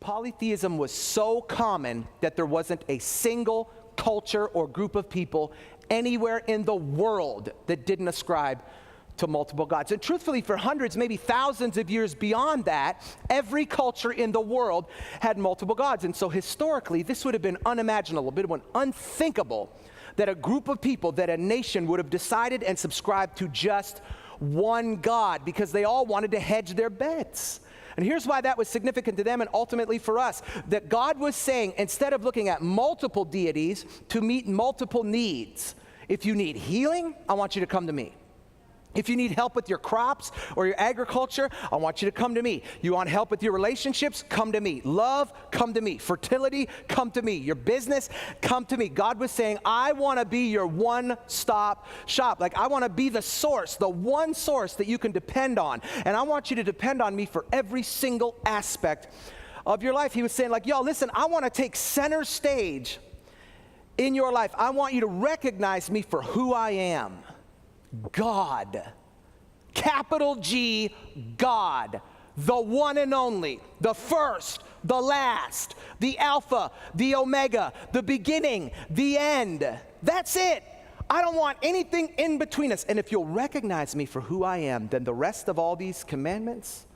Polytheism was so common that there wasn't a single culture or group of people anywhere in the world that didn't ascribe to multiple gods. And truthfully, for hundreds, maybe thousands of years beyond that, every culture in the world had multiple gods. And so historically, this would have been unimaginable, it would have been unthinkable that a group of people, that a nation would have decided and subscribed to just one God, because they all wanted to hedge their bets. And here's why that was significant to them and ultimately for us, that God was saying, instead of looking at multiple deities to meet multiple needs, if you need healing, I want you to come to me. If you need help with your crops or your agriculture, I want you to come to me. You want help with your relationships? Come to me. Love? Come to me. Fertility? Come to me. Your business? Come to me. God was saying, I want to be your one-stop shop. Like, I want to be the source, the one source that you can depend on. And I want you to depend on me for every single aspect of your life. He was saying, like, y'all, listen, I want to take center stage in your life. I want you to recognize me for who I am. God, capital G, God, the one and only, the first, the last, the Alpha, the Omega, the beginning, the end. That's it. I don't want anything in between us. And if you'll recognize me for who I am, then the rest of all these commandments,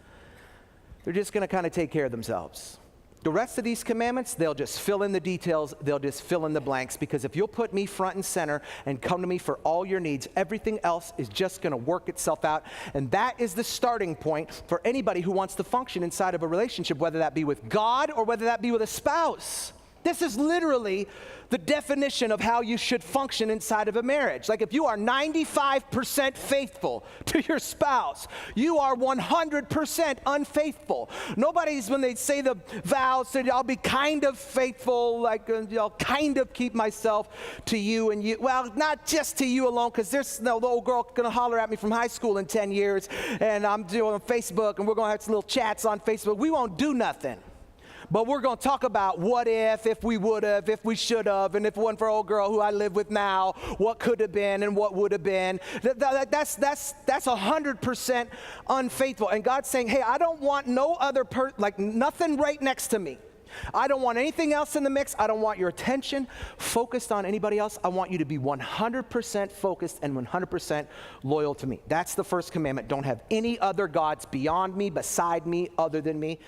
they're just going to kind of take care of themselves. The rest of these commandments, they'll just fill in the details, they'll just fill in the blanks, because if you'll put me front and center and come to me for all your needs, everything else is just going to work itself out. And that is the starting point for anybody who wants to function inside of a relationship, whether that be with God or whether that be with a spouse. This is literally the definition of how you should function inside of a marriage. Like, if you are 95% faithful to your spouse, you are 100% unfaithful. Nobody's, when they say the vows, said, I'll be kind of faithful, like, I'll kind of keep myself to you and you. Well, not just to you alone, because there's no old girl gonna holler at me from high school in 10 years, and I'm doing Facebook, and we're gonna have some little chats on Facebook. We won't do nothing. But we're going to talk about what if we would have, if we should have, and if it wasn't for old girl who I live with now, what could have been and what would have been. That's 100% unfaithful. And God's saying, hey, I don't want no other like nothing right next to me. I don't want anything else in the mix. I don't want your attention focused on anybody else. I want you to be 100% focused and 100% loyal to me. That's the first commandment. Don't have any other gods beyond me, beside me, other than me.